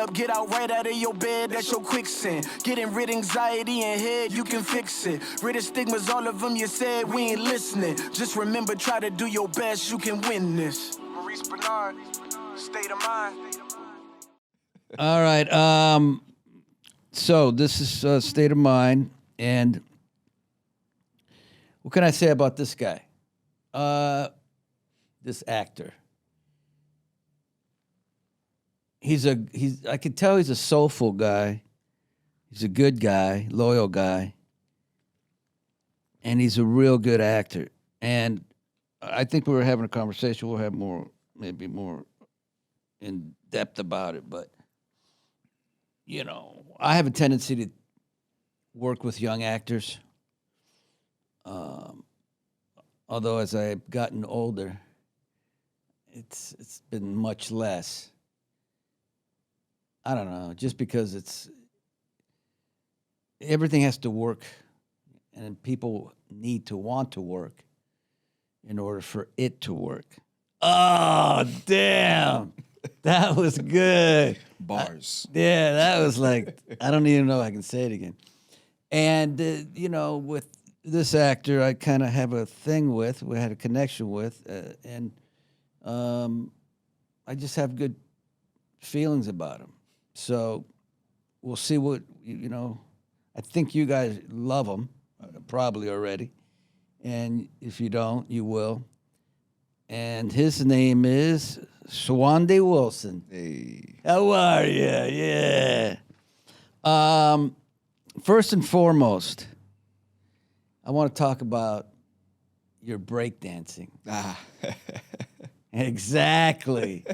up, get out right out of your bed, that's your quicksand. Getting rid anxiety and head, you can fix it. Rid of stigmas, all of them you said, we ain't listening. Just remember, try to do your best, you can win this. Maurice Benard, State of Mind. All right, so this is State of Mind, and what can I say about this guy? This actor. I can tell he's a soulful guy. He's a good guy, loyal guy. And he's a real good actor. And I think we were having a conversation. We'll have maybe more in depth about it. But, you know, I have a tendency to work with young actors. Although as I've gotten older, it's been much less. I don't know, just because everything has to work, and people need to want to work in order for it to work. Oh, damn. That was good. Bars. Yeah, that was like, I don't even know if I can say it again. And, you know, with this actor, I kind of have a thing with, we had a connection with, and I just have good feelings about him. So we'll see what, you know, I think you guys love him, probably already. And if you don't, you will. And his name is Swandi Wilson. Hey. How are you? Yeah. First and foremost, I want to talk about your breakdancing. Exactly.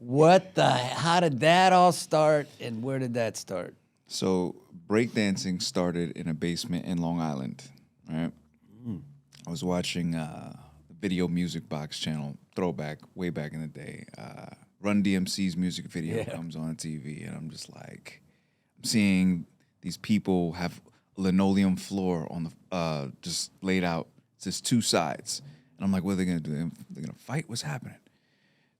How did that all start, and where did that start? So breakdancing started in a basement in Long Island, right? I was watching the Video Music Box channel, throwback, way back in the day. Run DMC's music video comes on TV, and I'm just like, I'm seeing these people have a linoleum floor on the just laid out. It's just two sides. And I'm like, what are they going to do? They're going to fight? What's happening?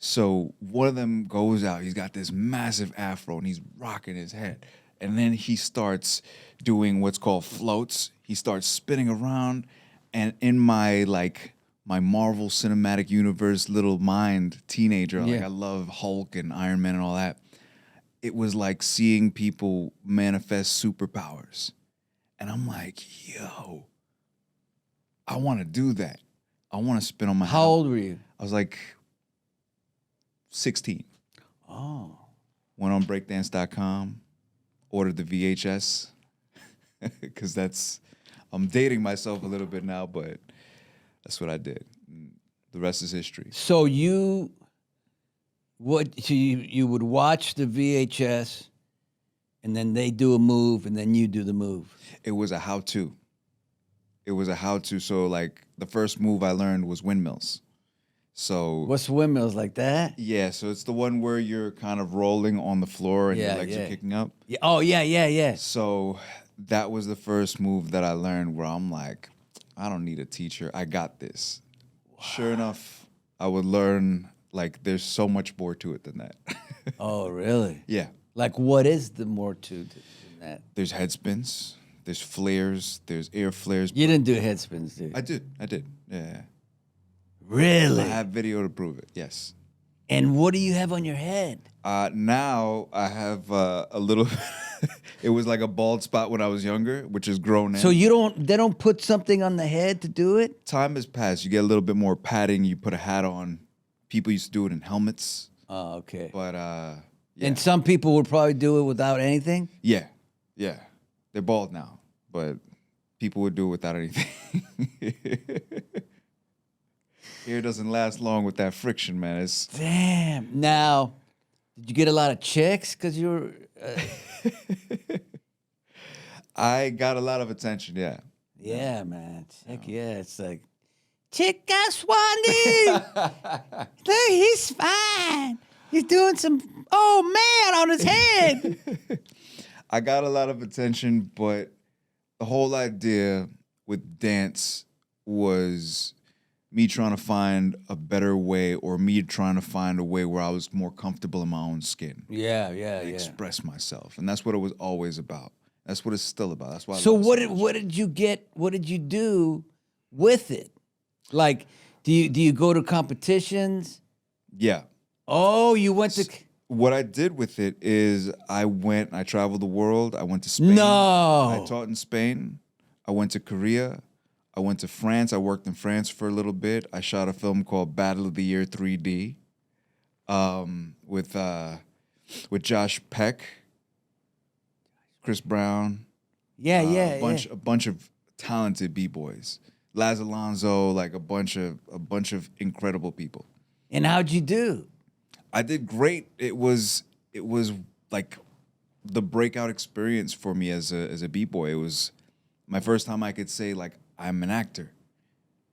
So one of them goes out. He's got this massive afro, and he's rocking his head. And then he starts doing what's called floats. He starts spinning around. And in my Marvel Cinematic Universe little mind, teenager, like I love Hulk and Iron Man and all that, it was like seeing people manifest superpowers. And I'm like, yo, I want to do that. I want to spin on my How old were you? I was like 16. Oh. Went on breakdance.com, ordered the VHS, because I'm dating myself a little bit now, but that's what I did. The rest is history. So you would watch the VHS, and then they do a move, and then you do the move. It was a how-to. So like the first move I learned was windmills. So what's windmills, like that? Yeah, so it's the one where you're kind of rolling on the floor and your legs are kicking up. Yeah. Oh, yeah. So that was the first move that I learned where I'm like, I don't need a teacher. I got this. Wow. Sure enough, I would learn, like, there's so much more to it than that. Oh, really? Yeah. Like, what is the more to than that? There's head spins. There's flares. There's air flares. You didn't do head spins, did you? I did. Yeah. Really? I have video to prove it, yes. And what do you have on your head? Now I have a little, it was like a bald spot when I was younger, which is grown in. So they don't put something on the head to do it? Time has passed. You get a little bit more padding. You put a hat on. People used to do it in helmets. Oh, okay. But, yeah. And some people would probably do it without anything? Yeah. They're bald now, but people would do it without anything. Hair doesn't last long with that friction, man. Damn. Now, did you get a lot of chicks because you were... I got a lot of attention, yeah. Yeah, man. Heck yeah. It's like, check out Swandi. Look, he's fine. He's doing some, man, on his head. I got a lot of attention, but the whole idea with dance was me trying to find a better way, or me trying to find a way where I was more comfortable in my own skin. Yeah, And express myself. And that's what it was always about. That's what it's still about. That's why I So love it so much. what did you get? What did you do with it? Like, do you go to competitions? Yeah. Oh, you went to What I did with it is I traveled the world. I went to Spain. No. I taught in Spain. I went to Korea. I went to France. I worked in France for a little bit. I shot a film called Battle of the Year 3D with Josh Peck, Chris Brown. Yeah, A bunch of talented b-boys. Laz Alonso, like a bunch of incredible people. And how'd you do? I did great. It was like the breakout experience for me as a b-boy. It was my first time I could say, like, I'm an actor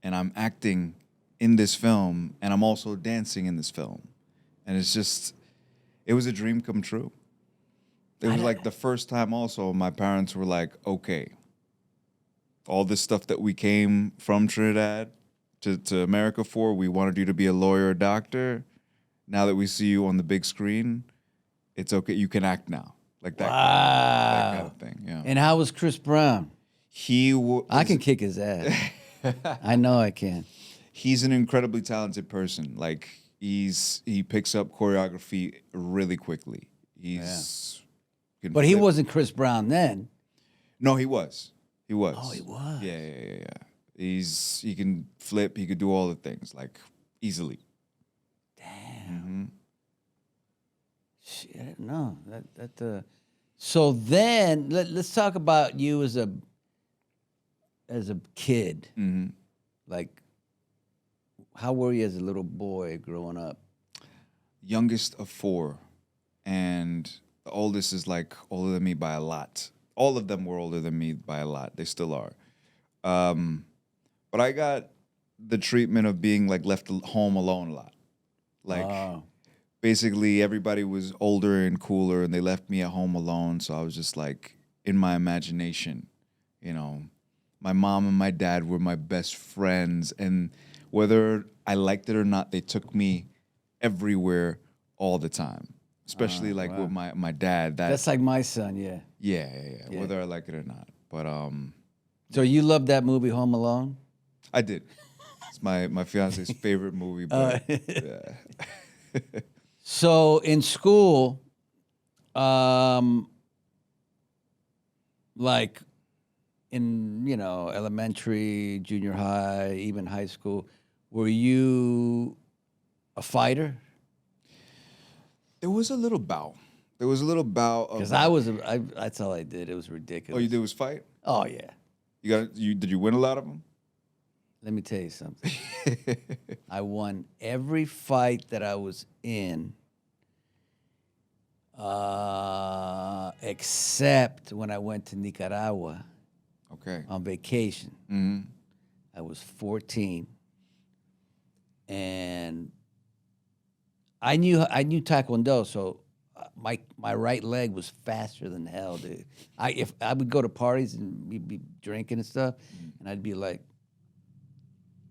and I'm acting in this film and I'm also dancing in this film. And it was a dream come true. It was like the first time also my parents were like, okay, all this stuff that we came from Trinidad to America for, we wanted you to be a lawyer or doctor. Now that we see you on the big screen, it's okay. You can act now. Like that, that kind of thing. Yeah. And how was Chris Brown? I can kick his ass. I know I can. He's an incredibly talented person. Like he picks up choreography really quickly. But he wasn't Chris Brown then. No, he was. He was. Oh, he was. Yeah. He can flip. He could do all the things like easily. Damn. Shit, I didn't know that. So then let's talk about you as a kid. Mm-hmm. Like, how were you as a little boy growing up? Youngest of 4, and the oldest is like older than me by a lot. All of them were older than me by a lot. They still are. But I got the treatment of being like left home alone a lot. Like basically everybody was older and cooler and they left me at home alone. So I was just like in my imagination, you know. My mom and my dad were my best friends, and whether I liked it or not, they took me everywhere all the time. Especially like with my dad. That's like my son, yeah. Yeah. Whether I like it or not. But so you loved that movie Home Alone? I did. It's my fiance's favorite movie, but yeah. So in school, like in, elementary, junior high, even high school, were you a fighter? There was a little bout. Because that's all I did. It was ridiculous. All you did was fight? Oh yeah. Did you win a lot of them? Let me tell you something. I won every fight that I was in, except when I went to Nicaragua. Okay. On vacation. Mm-hmm. I was 14, and I knew Taekwondo, so my right leg was faster than hell, dude. If I would go to parties and we'd be drinking and stuff, and I'd be like,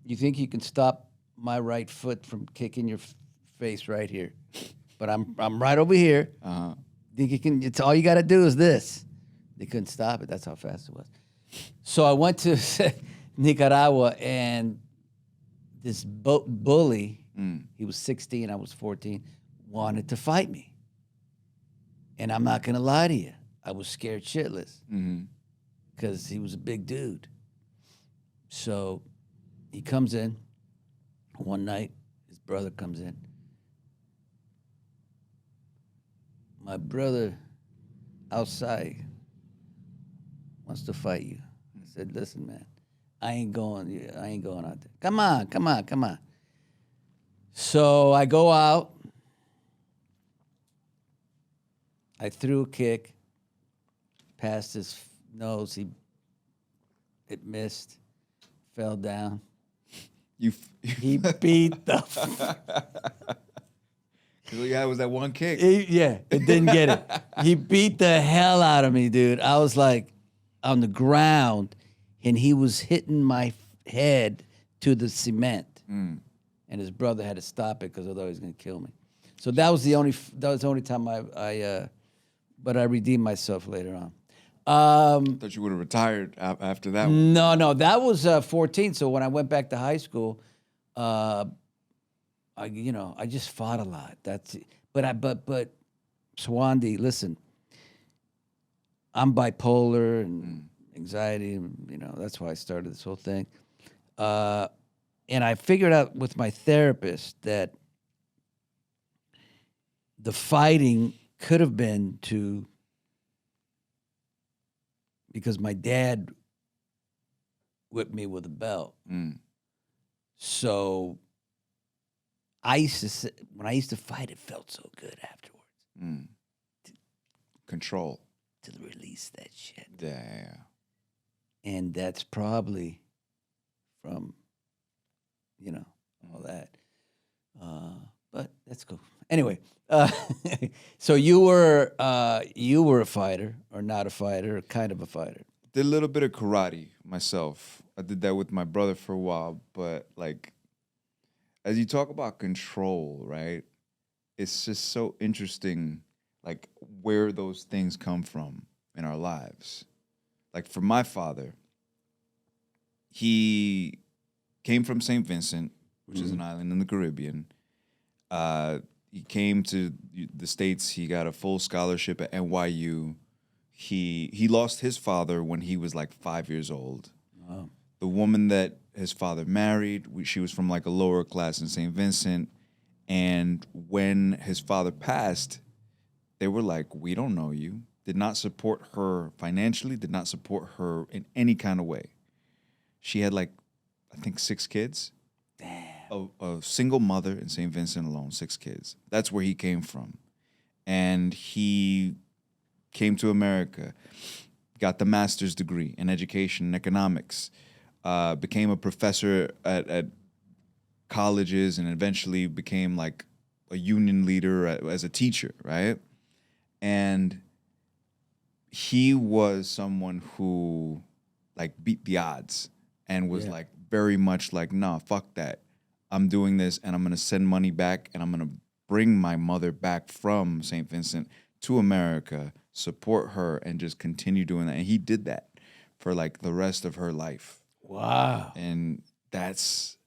"You think you can stop my right foot from kicking your face right here? But I'm right over here. Think you can? It's all you got to do is this." They couldn't stop it. That's how fast it was. So I went to Nicaragua, and this bully, he was 16, I was 14, wanted to fight me. And I'm not going to lie to you, I was scared shitless because he was a big dude. So he comes in one night, his brother comes in. My brother outside wants to fight you. I said, listen, man, I ain't going out there. Come on. So I go out. I threw a kick past his nose. It missed, fell down. He beat the... All you had was that one kick. It didn't get it. He beat the hell out of me, dude. I was like on the ground, and he was hitting my head to the cement. and his brother had to stop it because otherwise he was going to kill me. So that was the only time but I redeemed myself later on. Thought you would have retired after that one. No, that was 14. So when I went back to high school, I just fought a lot. That's it. But Swandi, listen, I'm bipolar and anxiety, and that's why I started this whole thing. And I figured out with my therapist that the fighting could have been because my dad whipped me with a belt. So when I used to fight, it felt so good afterwards. Control. To release that shit. Yeah. And that's probably from, all that. But that's cool. Anyway, so you were a fighter or not a fighter or kind of a fighter? Did a little bit of karate myself. I did that with my brother for a while, but like, as you talk about control, right? It's just so interesting, like where those things come from in our lives. Like for my father, he came from St. Vincent, which is an island in the Caribbean. He came to the States. He got a full scholarship at NYU. He lost his father when he was like 5 years old. Wow. The woman that his father married, she was from like a lower class in St. Vincent. And when his father passed, they were like, we don't know you. Did not support her financially, did not support her in any kind of way. She had like, I think 6 kids. Damn. A single mother in St. Vincent alone, 6 kids. That's where he came from. And he came to America, got the master's degree in education and economics, became a professor at colleges, and eventually became like a union leader as a teacher, right? And he was someone who like beat the odds and was like very much like, nah, fuck that. I'm doing this and I'm going to send money back and I'm going to bring my mother back from St. Vincent to America, support her, and just continue doing that. And he did that for like the rest of her life. Wow. And that's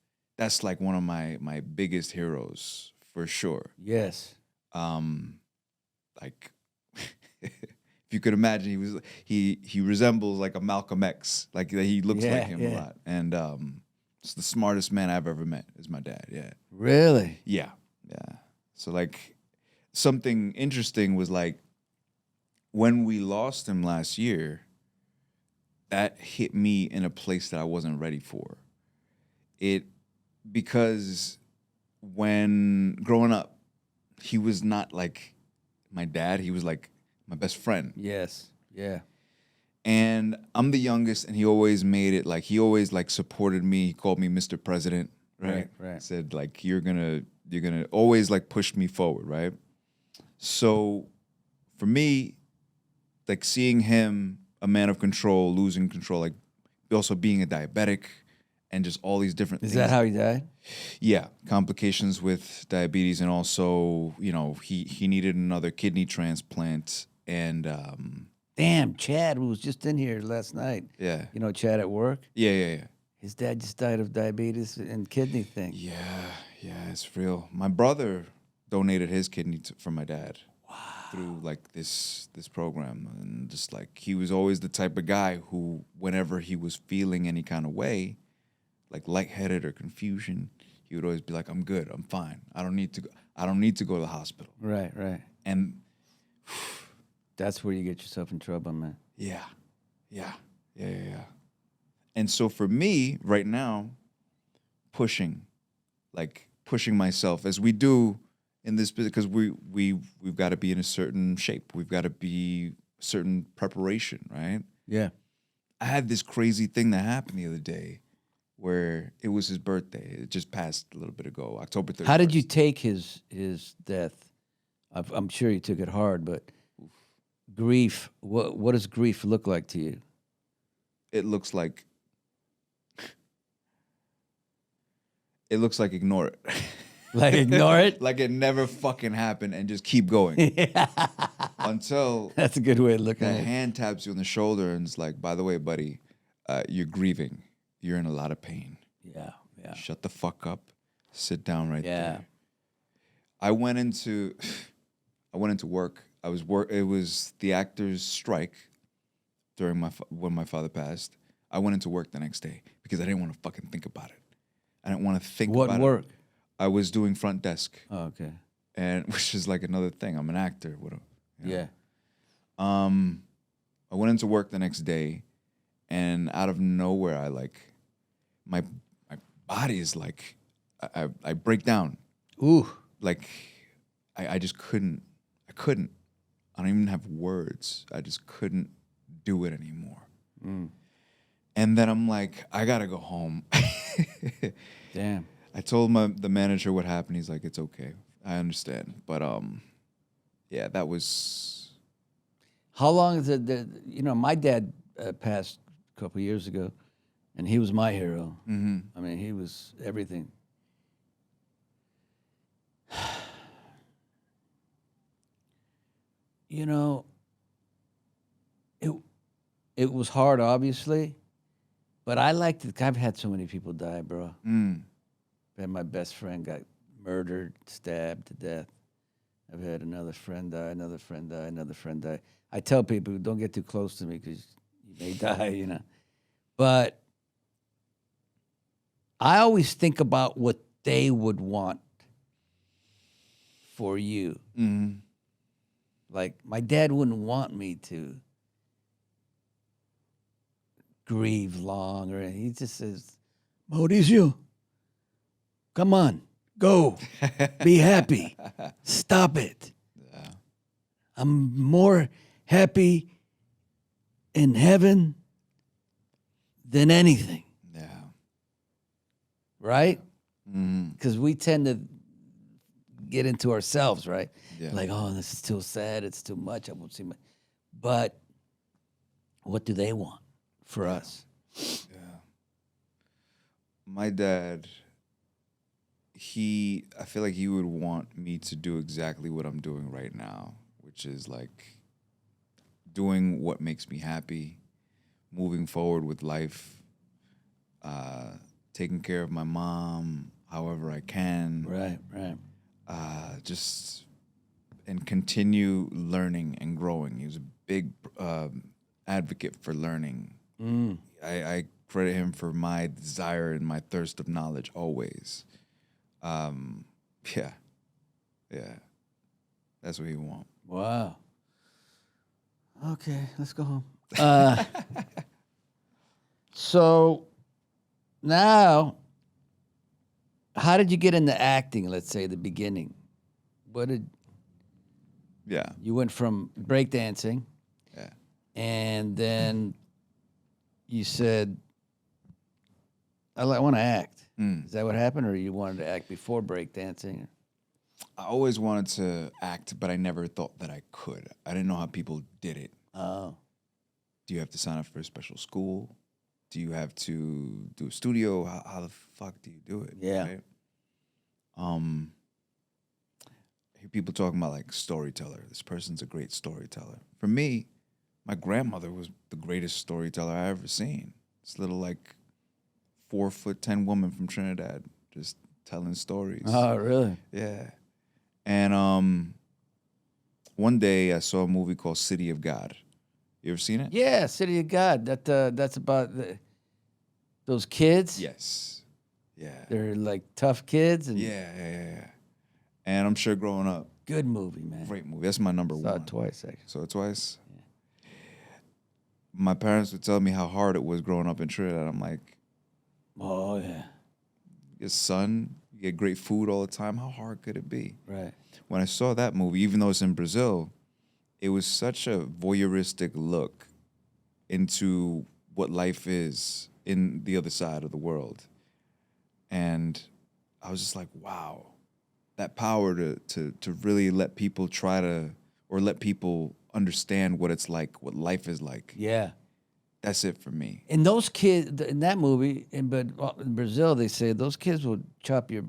like one of my biggest heroes for sure. Yes. Like if you could imagine, he resembles like a Malcolm X. Like he looks like him a lot. And it's the smartest man I've ever met is my dad. Yeah. Really? Yeah. So like something interesting was like when we lost him last year, that hit me in a place that I wasn't ready for. Because when growing up, he was not like my dad. He was like my best friend. Yes. Yeah. And I'm the youngest, and he always made it like he always like supported me. He called me Mr. President, right? Right. Said like you're gonna always like push me forward, right? So for me, like seeing him, a man of control, losing control, like also being a diabetic, and just all these different things. Is that how he died? Yeah, complications with diabetes, and also he needed another kidney transplant, and Damn, Chad, who was just in here last night. yeah, Chad at work. yeah. His dad just died of diabetes and kidney thing. Yeah, it's real. My brother donated his kidney for my dad. Wow. Through like this program, and just like he was always the type of guy who, whenever he was feeling any kind of way, like lightheaded or confusion, he would always be like, "I'm good. I'm fine. I don't need to go to the hospital." Right. And that's where you get yourself in trouble, man. Yeah. And so for me right now, pushing myself as we do in this business, because we've got to be in a certain shape. We've got to be certain preparation, right? Yeah. I had this crazy thing that happened the other day where it was his birthday. It just passed a little bit ago, October 31st. How did you take his death? I'm sure you took it hard, but grief. What does grief look like to you? It looks like it looks like ignore it. Like ignore it. Like it never fucking happened and just keep going. Until That's a good way of looking the at it. hand taps you on the shoulder and it's like, by the way, buddy, you're grieving. You're in a lot of pain. Yeah, yeah, Shut the fuck up. Sit down right yeah. there. I went into work. It was the actors' strike during when my father passed. I went into work the next day because I didn't want to fucking think about it. I didn't want to think about it. What work? I was doing front desk. Oh, okay. And which is like another thing. I'm an actor. Yeah. I went into work the next day, and out of nowhere, I like my body is like I break down. Ooh. Like I just couldn't. I couldn't. I don't even have words. I just couldn't do it anymore. And then I'm like, I gotta go home. Damn. I told the manager what happened. He's like, it's okay. I understand. But yeah, that was. How long is it? You know, my dad passed a couple years ago, and he was my hero. Mm-hmm. I mean, he was everything. You know, it was hard, obviously, but I liked it. I've had so many people die, bro. I had my best friend got murdered, stabbed to death. I've had another friend die, another friend die, another friend die. I tell people, don't get too close to me because you may die, you know. But I always think about what they would want for you. Mm-hmm. Like, my dad wouldn't want me to grieve long or anything. He just says, Mauricio, come on, go, be happy, stop it. Yeah. I'm more happy in heaven than anything, Yeah. right? Mm-hmm. Because we tend to get into ourselves, right? Yeah. Like, oh, this is too sad. It's too much. I won't see my. But what do they want for us? Yeah. My dad, I feel like he would want me to do exactly what I'm doing right now, which is like doing what makes me happy, moving forward with life, taking care of my mom however I can. Right, right. Just and continue learning and growing. He was a big advocate for learning. I credit him for my desire and my thirst of knowledge always. Yeah, that's what he want. Wow. Okay, let's go home. So now, how did you get into acting? Let's say the beginning. Yeah, You went from breakdancing, yeah. and then you said, I want to act. Is that what happened, or you wanted to act before breakdancing? I always wanted to act, but I never thought that I could. I didn't know how people did it. Oh, Do you have to sign up for a special school? Do you have to do a studio? How the fuck do you do it? Yeah. Right? I hear people talking about like storyteller. This person's a great storyteller. For me, my grandmother was the greatest storyteller I ever seen. This little like 4'10" woman from Trinidad just telling stories. oh, really? Yeah. And one day I saw a movie called City of God. You ever seen it? Yeah, City of God. That's about those kids. Yes. Yeah. They're like tough kids. And Yeah. And I'm sure growing up, good movie, man. great movie. That's my number Saw one. it twice, actually. Saw it twice. Yeah. My parents would tell me how hard it was growing up in Trinidad. I'm like, Oh, yeah. your son, you get great food all the time. How hard could it be? Right. When I saw that movie, even though it's in Brazil, it was such a voyeuristic look into what life is in the other side of the world. And I was just like, wow, that power to really let people let people understand what it's like, what life is like. Yeah. That's it for me. And those kids in that movie, in Brazil, they say those kids will chop your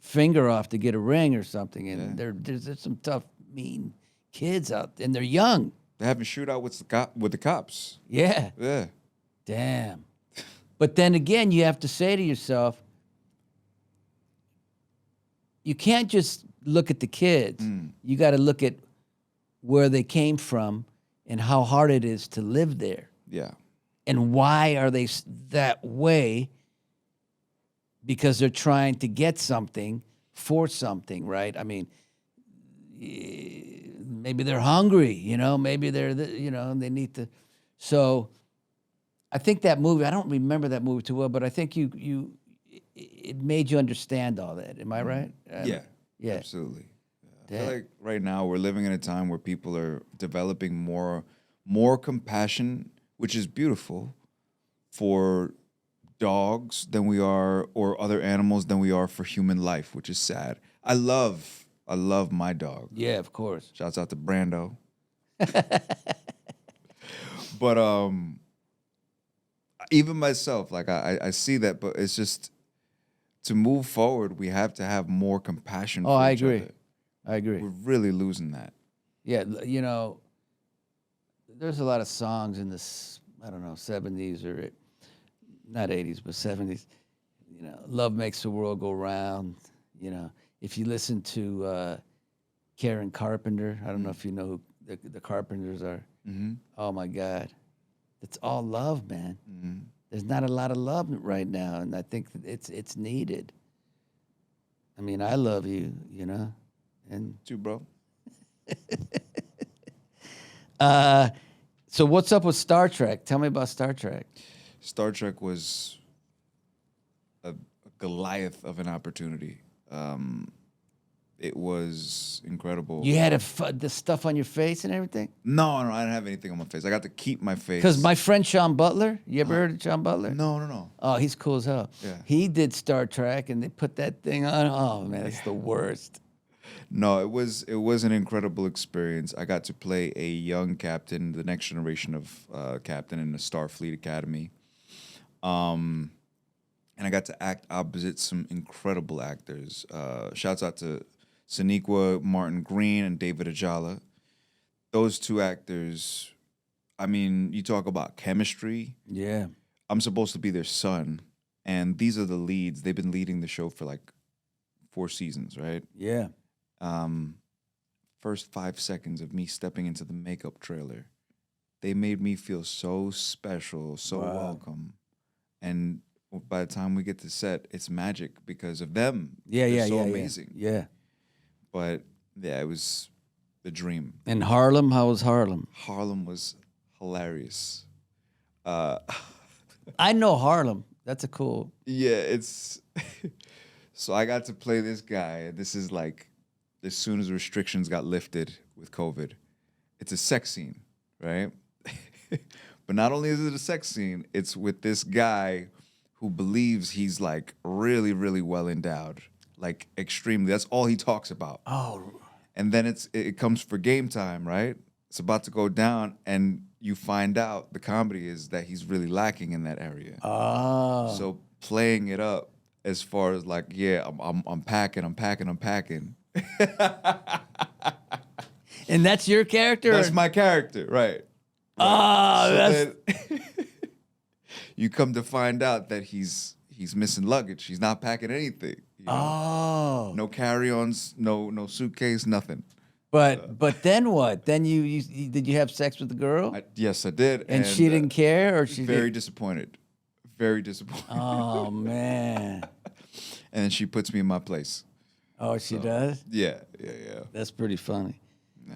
finger off to get a ring or something. And there's some tough, mean kids out, and they're young. They having shootout with the cops. Yeah. Yeah. Damn. But then again, you have to say to yourself, you can't just look at the kids. You got to look at where they came from and how hard it is to live there. Yeah. And why are they that way? Because they're trying to get something for something, right? I mean, maybe they're hungry, you know, maybe they need to. So I think that movie, I don't remember that movie too well, but I think it made you understand all that. Am I right? Yeah. Yeah. Absolutely. I feel like right now we're living in a time where people are developing more compassion, which is beautiful, for dogs than we are, or other animals than we are for human life, which is sad. I love my dog. Yeah, of course. Shouts out to Brando. But even myself, like I see that, but it's just, to move forward, we have to have more compassion for I each agree. other. I agree. We're really losing that. Yeah, you know, there's a lot of songs in this, I don't know, 70s or not 80s, but 70s. You know, love makes the world go round. You know, if you listen to Karen Carpenter, I don't know if you know who the Carpenters are. Mm-hmm. Oh my God, it's all love, man. Mm-hmm. There's not a lot of love right now, and I think that it's needed. I mean, I love you, you know, and Too, bro. so what's up with Star Trek? Tell me about Star Trek. Star Trek was a Goliath of an opportunity. It was incredible. You had the stuff on your face and everything? No, I didn't have anything on my face. I got to keep my face. Because my friend Sean Butler, you ever heard of Sean Butler? No. Oh, he's cool as hell. Yeah. He did Star Trek, and they put that thing on. Oh, man, it's the worst. No, it was an incredible experience. I got to play a young captain, the next generation of captain in the Starfleet Academy. And I got to act opposite some incredible actors. Shouts out to Sonequa Martin Green and David Ajala. Those two actors, I mean, you talk about chemistry. Yeah. I'm supposed to be their son, and these are the leads. They've been leading the show for like 4 seasons, right? Yeah. First 5 seconds of me stepping into the makeup trailer, they made me feel so special, so welcome. And by the time we get to set, it's magic because of them. They're so amazing. Yeah. But yeah, it was the dream. And Harlem, how was Harlem? Harlem was hilarious. I know Harlem. That's a cool. Yeah, it's so I got to play this guy. This is like as soon as restrictions got lifted with COVID. It's a sex scene, right? But not only is it a sex scene, it's with this guy who believes he's like really, really well endowed, like extremely. That's all he talks about. Oh. And then it comes for game time, right? It's about to go down, and you find out the comedy is that he's really lacking in that area. Oh. So playing it up as far as like, yeah, I'm packing. And that's your character? That's my character, right? Oh, So then you come to find out that he's missing luggage. He's not packing anything. You know? Oh. No carry-ons, no suitcase, nothing. But then what? Then you did you have sex with the girl? Yes, I did. And she didn't care, or she very did? disappointed. Very disappointed. Oh man. And then she puts me in my place. Oh, she does? Yeah. That's pretty funny.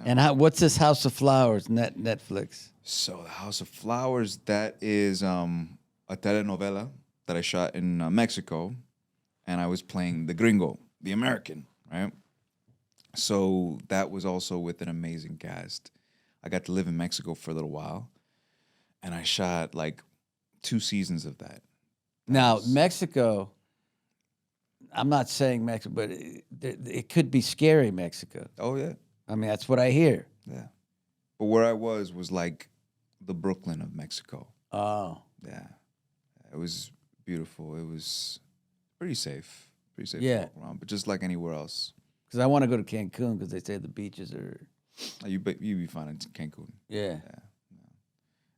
And what's this House of Flowers Netflix? So the House of Flowers, that is a telenovela that I shot in Mexico, and I was playing the gringo, the American, right? So that was also with an amazing cast. I got to live in Mexico for a little while, and I shot like 2 seasons of that. Now, Mexico, I'm not saying Mexico, but it could be scary, Mexico. Oh, yeah. I mean, that's what I hear. Yeah. But where I was like the Brooklyn of Mexico. Oh. Yeah, it was beautiful. It was pretty safe to Yeah. walk around, but just like anywhere else. Because I want to go to Cancun because they say the beaches are. You be fine in Cancun. Yeah.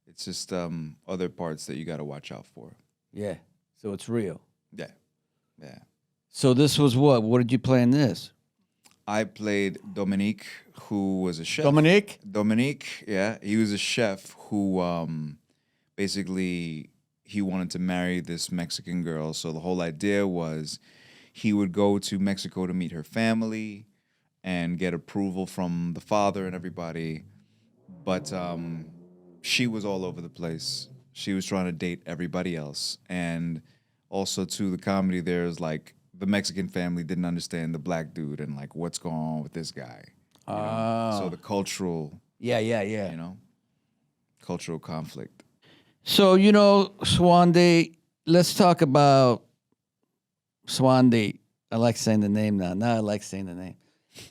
It's just other parts that you got to watch out for. Yeah. So it's real. Yeah, yeah. So this was what? What did you play in this? I played Dominique, who was a chef. Dominique, yeah, he was a chef who basically he wanted to marry this Mexican girl. So the whole idea was he would go to Mexico to meet her family and get approval from the father and everybody. But she was all over the place. She was trying to date everybody else. And also, to the comedy, there's like the Mexican family didn't understand the black dude and like what's going on with this guy. You know? So the cultural, Yeah. you know, cultural conflict. So, Swandi, let's talk about Swandi. I like saying the name now. Now I like saying the name.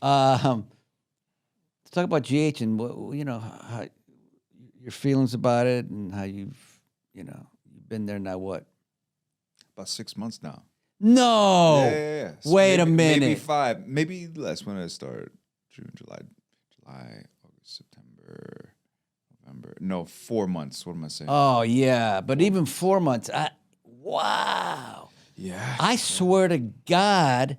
Let's talk about GH and how your feelings about it and how you've been there now. What? About 6 months now. No. Yeah. Wait a minute. Maybe 5, maybe less. When did I start? June, July, August, September, November. No, 4 months. What am I saying? Oh yeah, but even 4 months. Wow. Yeah. I swear to God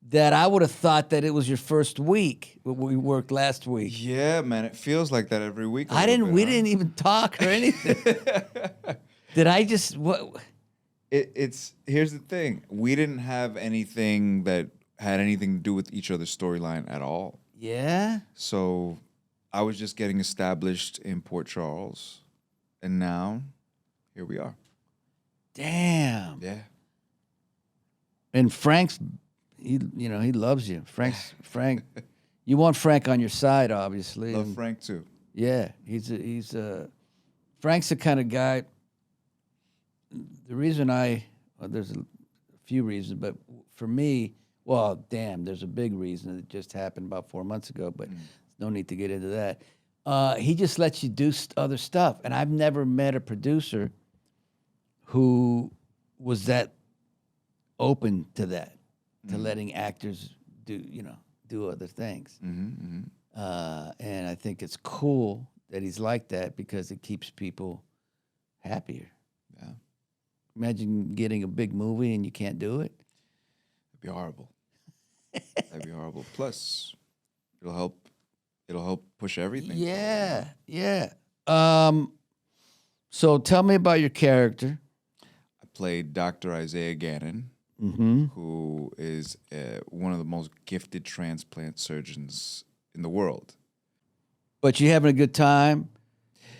that I would have thought that it was your first week. We worked last week. Yeah, man. It feels like that every week. We didn't even talk or anything. Did I just what? It's here's the thing. We didn't have anything that had anything to do with each other's storyline at all. Yeah. So I was just getting established in Port Charles, and now here we are. Damn. Yeah. And Frank's, he loves you. Frank. You want Frank on your side, obviously. Love Frank too. Yeah, Frank's the kind of guy. The reason there's a few reasons, but for me, well, damn, there's a big reason that just happened about 4 months ago, but no need to get into that. He just lets you do other stuff, and I've never met a producer who was that open to that, to letting actors do other things. And I think it's cool that he's like that because it keeps people happier. Yeah. Imagine getting a big movie and you can't do it. That'd be horrible. That'd be horrible. Plus, it'll help push everything. Yeah. So tell me about your character. I played Dr. Isaiah Gannon, who is one of the most gifted transplant surgeons in the world. But you're having a good time.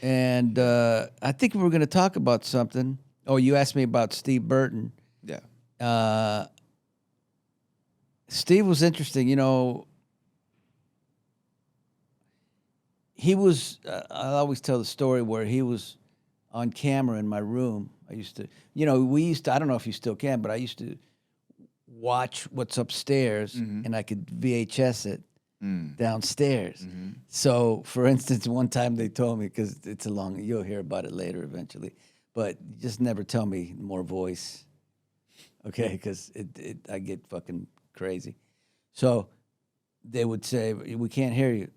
And I think we were going to talk about something. Oh, you asked me about Steve Burton. Yeah. Steve was interesting. He was, I always tell the story where he was on camera in my room. I used to, I don't know if you still can, but I used to watch what's upstairs and I could VHS it downstairs. So, for instance, one time they told me, because it's you'll hear about it later eventually, but just never tell me more voice, okay? Because I get fucking crazy. So they would say, we can't hear you.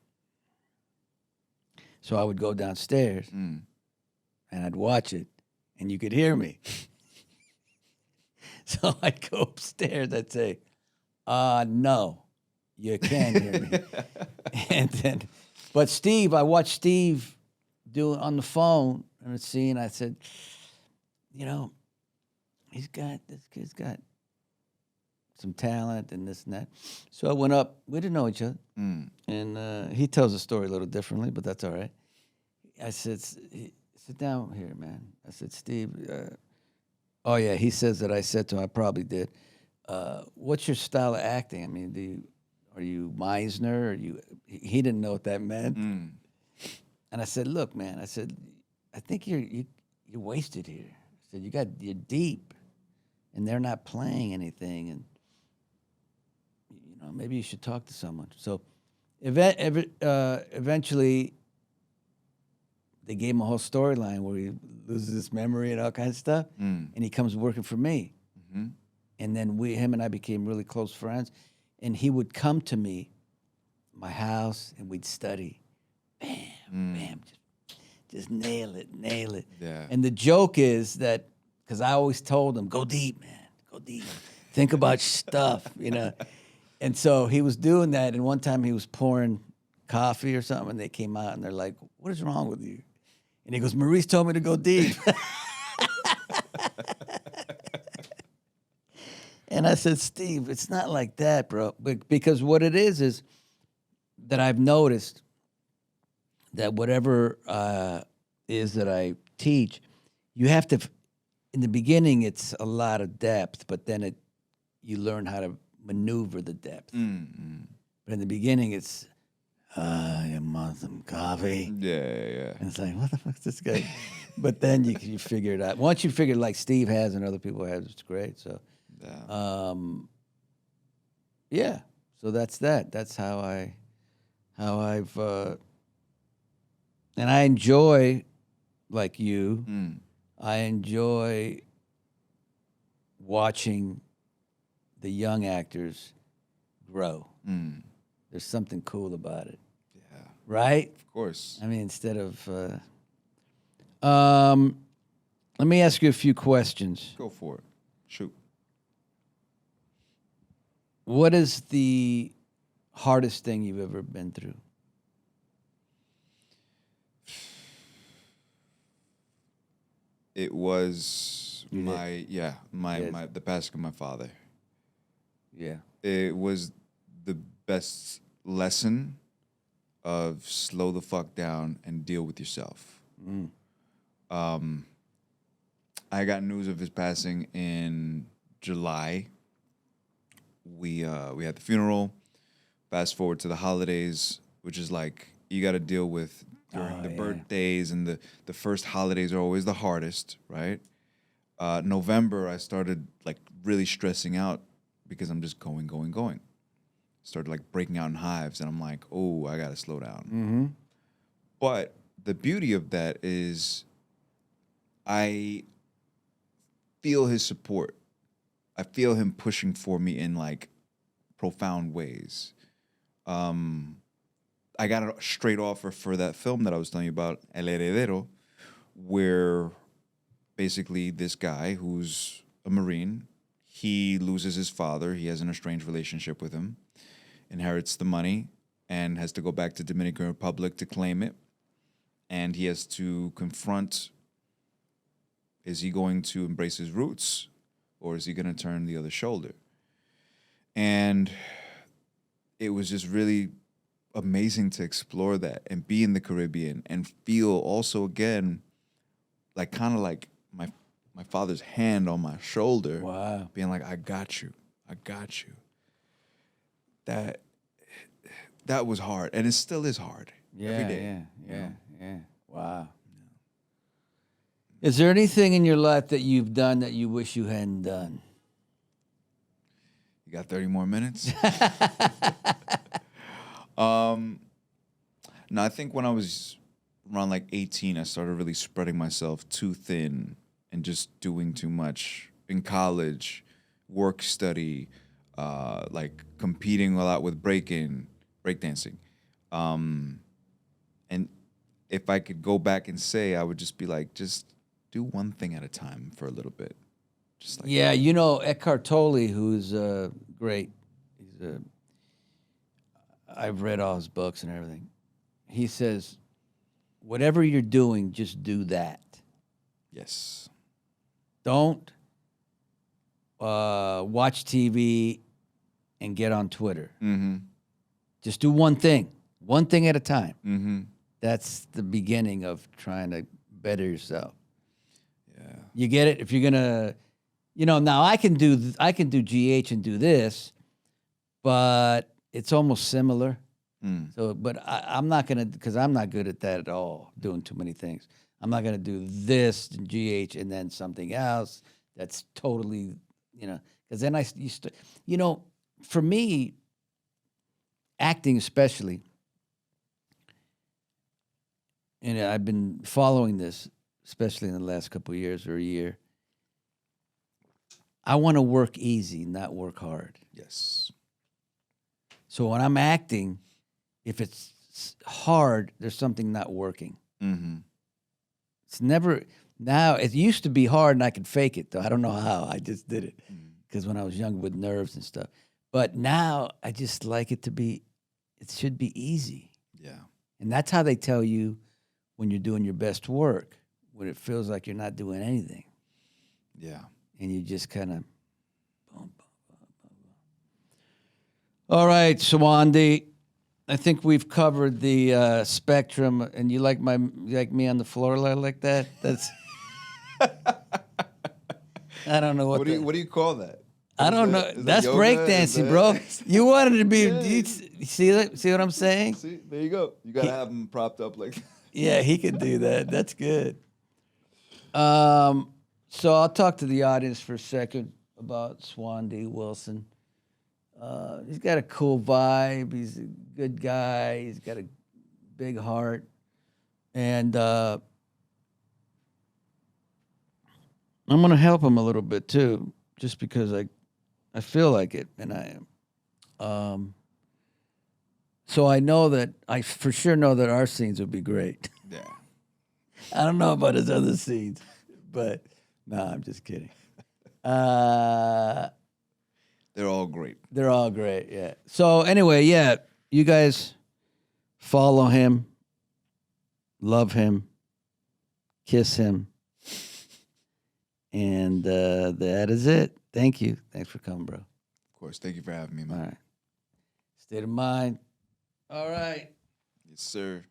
So I would go downstairs and I'd watch it and you could hear me. So I'd go upstairs, I'd say, no, you can't hear me. And then, but Steve, I watched Steve do it on the phone in a scene. I said, this kid's got some talent and this and that. So I went up, we didn't know each other. And he tells the story a little differently, but that's all right. I said, sit down here, man. I said, Steve, oh yeah, he says that I said to him, I probably did. What's your style of acting? I mean, are you Meisner? He didn't know what that meant. And I said, look, man, I think you're wasted here. I said, you're deep and they're not playing anything. And, maybe you should talk to someone. So eventually they gave him a whole storyline where he loses his memory and all kinds of stuff, and he comes working for me. And then him and I became really close friends, and he would come to me, my house, and we'd study. Bam, bam, just nail it. Yeah. And the joke is that, because I always told him, go deep, man, go deep. Think about your stuff, you know. And so he was doing that, and one time he was pouring coffee or something, and they came out, and they're like, what is wrong with you? And he goes, Maurice told me to go deep. And I said, Steve, it's not like that, bro. Because what it is that I've noticed that whatever is that I teach, you have to, in the beginning, it's a lot of depth, but then you learn how to maneuver the depth. But in the beginning, it's, you want some coffee? Yeah. And it's like, what the fuck's this guy? But then you figure it out. Once you figure it like Steve has and other people have, it's great. So, yeah. So that's that. That's how I've, and I enjoy, like you, I enjoy watching the young actors grow. There's something cool about it. Yeah. Right? Of course. I mean, instead of, let me ask you a few questions. Go for it. Shoot. What is the hardest thing you've ever been through? It was the passing of my father. Yeah. It was the best lesson of slow the fuck down and deal with yourself. I got news of his passing in July. We had the funeral. Fast forward to the holidays, which is like you got to deal with during the birthdays, and the first holidays are always the hardest, right? November, I started like really stressing out because I'm just going. Started like breaking out in hives, and I'm like, oh, I got to slow down. But the beauty of that is I feel his support. I feel him pushing for me in like profound ways. I got a straight offer for that film that I was telling you about, El Heredero, where basically this guy who's a Marine, he loses his father. He has an estranged relationship with him, inherits the money, and has to go back to Dominican Republic to claim it. And he has to confront, is he going to embrace his roots, or is he going to turn the other shoulder? And it was just really amazing to explore that and be in the Caribbean and feel also, again, like kind of like my father's hand on my shoulder. Wow. Being like, I got you. That was hard, and it still is hard. Every day. Yeah. Wow. Is there anything in your life that you've done that you wish you hadn't done? You got 30 more minutes? No, I think when I was around like 18, I started really spreading myself too thin and just doing too much in college, work study, like competing a lot with breakdancing. And if I could go back and say, I would just be like, just do one thing at a time for a little bit. Just like Yeah, you know, Eckhart Tolle, who's great. I've read all his books and everything. He says, whatever you're doing, just do that. Yes. Don't watch TV and get on Twitter. Just do one thing at a time. That's the beginning of trying to better yourself. Yeah. You get it? If you're gonna, now I can do GH and do this, but it's almost similar. So, but I'm not gonna, because I'm not good at that at all. Doing too many things. I'm not gonna do this and GH and then something else that's totally, because then for me, acting especially, and I've been following this, especially in the last couple of years or a year. I want to work easy, not work hard. Yes. So when I'm acting, if it's hard, there's something not working. Mm-hmm. It's never now. It used to be hard, and I could fake it though. I don't know how. I just did it because when I was young with nerves and stuff. But now I just like it to be. It should be easy. Yeah. And that's how they tell you when you're doing your best work, when it feels like you're not doing anything. Yeah. And you just kind of boom, boom, boom, boom, boom. All right, Swandi. I think we've covered the spectrum, and you like me on the floor like that? That's I don't know What do you call that? I don't know. Is that That's yoga? breakdancing, bro. You wanted to be. You see that? See what I'm saying? See, there you go. You gotta have them propped up like that. Yeah, he could do that. That's good. So I'll talk to the audience for a second about Swandi Wilson. He's got a cool vibe. He's a good guy. He's got a big heart, and I'm gonna help him a little bit too, just because I feel like it, and I am. So I know that I for sure know that our scenes will be great. Yeah. I don't know about his other scenes, but no, I'm just kidding. They're all great. They're all great, yeah. So anyway, yeah, you guys follow him, love him, kiss him, and that is it. Thank you. Thanks for coming, bro. Of course. Thank you for having me, All man. right. State of mind. All right. Yes, sir.